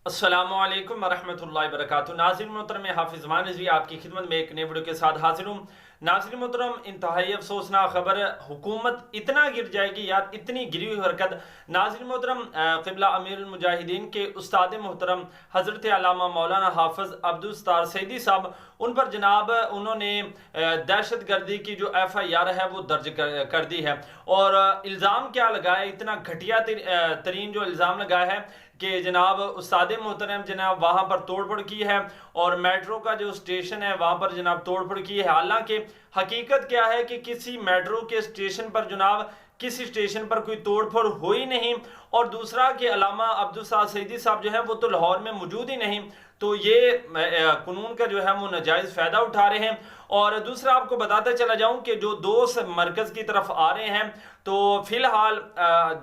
السلام علیکم ورحمۃ اللہ وبرکاتہ۔ ناظرین محترم، حافظ مان رضوی آپ کی خدمت میں ایک نئے ویڈیو کے ساتھ حاضر ہوں۔ ناظرین محترم، انتہائی افسوسناک خبر، حکومت اتنا گر جائے گی یا اتنی گری ہوئی حرکت۔ ناظرین محترم، قبلہ امیر المجاہدین کے استاد محترم حضرت علامہ مولانا حافظ عبدالستار سعیدی صاحب، ان پر جناب انہوں نے دہشت گردی کی جو FIR ہے وہ درج کر دی ہے، اور الزام کیا لگایا، اتنا گھٹیا ترین جو الزام لگایا ہے کہ جناب استاد محترم جناب وہاں پر توڑ پھوڑ کی ہے، اور میٹرو کا جو اسٹیشن ہے وہاں پر جناب توڑ پھوڑ کی ہے۔ حالانکہ حقیقت کیا ہے کہ کسی میٹرو کے اسٹیشن پر جناب کسی اسٹیشن پر کوئی توڑ پھوڑ ہوئی نہیں، اور دوسرا کہ علامہ عبدالستار سعیدی صاحب جو ہے وہ تو لاہور میں موجود ہی نہیں، تو یہ قانون کا جو ہے وہ ناجائز فائدہ اٹھا رہے ہیں۔ اور دوسرا آپ کو بتاتا چلا جاؤں کہ جو دوست مرکز کی طرف آ رہے ہیں، تو فی الحال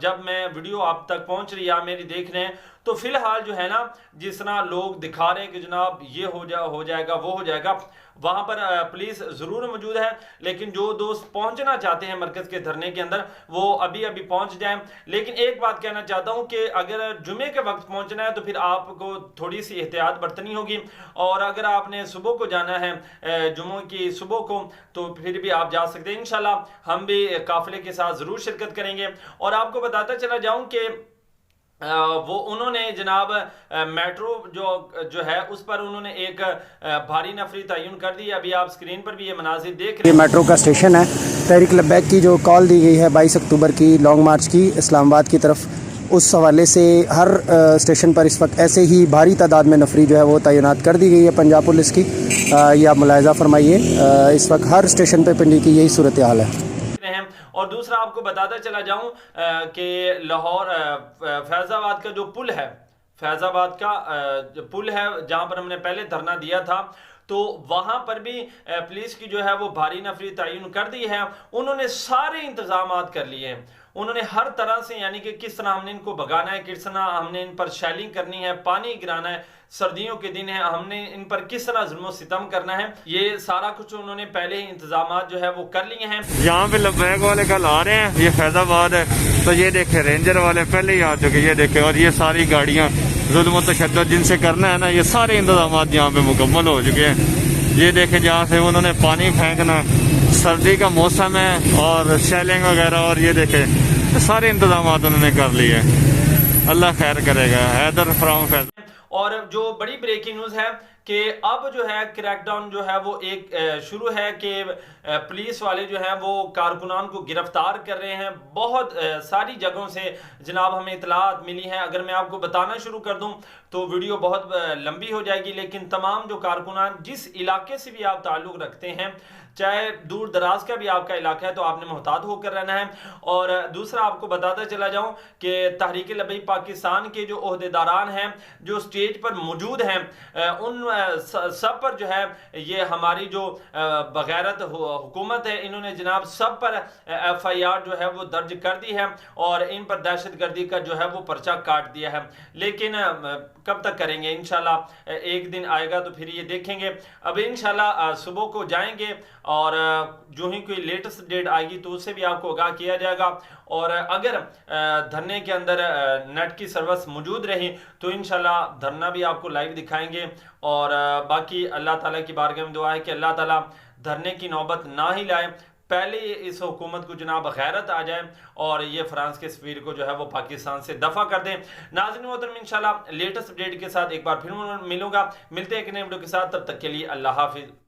جب میں ویڈیو آپ تک پہنچ رہی ہے میری دیکھ رہے ہیں، تو فی الحال جو ہے نا جس طرح لوگ دکھا رہے ہیں کہ جناب یہ ہو جائے گا وہ ہو جائے گا، وہاں پر پولیس ضرور موجود ہے، لیکن جو دوست پہنچنا چاہتے ہیں مرکز کے دھرنے کے اندر وہ ابھی پہنچ جائیں۔ لیکن ایک بات کہنا چاہتا ہوں کہ اگر جمعے کے وقت پہنچنا ہے تو پھر آپ کو تھوڑی سی احتیاط برتنی ہوگی، اور اگر آپ نے صبح کو جانا ہے جمعہ کی صبح کو تو پھر بھی آپ جا سکتے ہیں۔ انشاءاللہ ہم بھی قافلے کے ساتھ ضرور شرکت کریں گے۔ اور آپ کو بتاتا چلا جاؤں کہ وہ انہوں نے جناب میٹرو جو ہے اس پر انہوں نے ایک بھاری نفری تعین کر دی ہے۔ ابھی آپ سکرین پر بھی یہ مناظر دیکھ رہے ہیں، یہ میٹرو کا اسٹیشن ہے۔ تحریک لبیک کی جو کال دی گئی ہے 22 اکتوبر کی لانگ مارچ کی اسلام آباد کی طرف، اس حوالے سے ہر اسٹیشن پر اس وقت ایسے ہی بھاری تعداد میں نفری جو ہے وہ تعینات کر دی گئی ہے پنجاب پولیس کی۔ یہ آپ ملاحظہ فرمائیے، اس وقت ہر اسٹیشن پہ پنڈی کی یہی صورتحال ہے۔ اور دوسرا آپ کو بتاتا چلا جاؤں کہ لاہور فیض آباد کا جو پل ہے، فیض آباد کا پل ہے جہاں پر ہم نے پہلے دھرنا دیا تھا، تو وہاں پر بھی پولیس کی جو ہے وہ بھاری نفری تعین کر دی ہے۔ انہوں نے سارے انتظامات کر لیے ہیں، انہوں نے ہر طرح سے، یعنی کہ کس طرح ہم نے ان کو بھگانا ہے، کس طرح ہم نے ان پر شیلنگ کرنی ہے، پانی گرانا ہے، سردیوں کے دن ہیں، ہم نے ان پر کس طرح ظلم و ستم کرنا ہے، یہ سارا کچھ انہوں نے پہلے ہی انتظامات جو ہے وہ کر لیے ہیں۔ یہاں پہ لبیک والے کل آ رہے ہیں، یہ فیض آباد ہے، تو یہ دیکھیں رینجر والے پہلے ہی آ چکے، یہ دیکھیں، اور یہ ساری گاڑیاں ظلم و تشدد جن سے کرنا ہے نا، یہ سارے انتظامات یہاں پہ مکمل ہو چکے ہیں۔ یہ دیکھیں جہاں سے انہوں نے پانی پھینکنا، سردی کا موسم ہے، اور شیلنگ وغیرہ، اور یہ دیکھیں سارے انتظامات انہوں نے کر لیے۔ اللہ خیر کرے گا۔ حیدر فرام فیض۔ اور جو بڑی بریکنگ نیوز ہے کہ اب جو ہے کریک ڈاؤن جو ہے وہ ایک شروع ہے کہ پولیس والے جو ہیں وہ کارکنان کو گرفتار کر رہے ہیں۔ بہت ساری جگہوں سے جناب ہمیں اطلاعات ملی ہیں، اگر میں آپ کو بتانا شروع کر دوں تو ویڈیو بہت لمبی ہو جائے گی، لیکن تمام جو کارکنان جس علاقے سے بھی آپ تعلق رکھتے ہیں، چاہے دور دراز کا بھی آپ کا علاقہ ہے، تو آپ نے محتاط ہو کر رہنا ہے۔ اور دوسرا آپ کو بتاتا چلا جاؤں کہ تحریک لبیک پاکستان کے جو عہدیداران ہیں جو اسٹیج پر موجود ہیں، ان سب پر جو ہے یہ ہماری جو بغیرت حکومت ہے، انہوں نے جناب سب پر FIR جو ہے وہ درج کر دی ہے، اور ان پر دہشت گردی کا جو ہے وہ پرچہ کاٹ دیا ہے۔ لیکن کب تک کریں گے؟ انشاءاللہ ایک دن آئے گا تو پھر یہ دیکھیں گے۔ اب انشاءاللہ صبح کو جائیں گے، اور جو ہی کوئی لیٹسٹ ڈیٹ آئے گی تو اس سے بھی آپ کو آگاہ کیا جائے گا، اور اگر دھرنے کے اندر نیٹ کی سروس موجود رہی تو انشاءاللہ دھرنا بھی آپ کو لائیو دکھائیں گے۔ اور باقی اللہ تعالیٰ کی بارگاہ میں دعا ہے کہ اللہ تعالیٰ دھرنے کی نوبت نہ ہی لائے، پہلے اس حکومت کو جناب غیرت آ جائے، اور یہ فرانس کے سفیر کو جو ہے وہ پاکستان سے دفع کر دیں۔ ناظرین محترم، انشاءاللہ لیٹسٹ اپڈیٹ کے ساتھ ایک بار پھر ملوں گا، ملتے ہیں ایک نئے ویڈیو کے ساتھ، تب تک کے لیے اللہ حافظ۔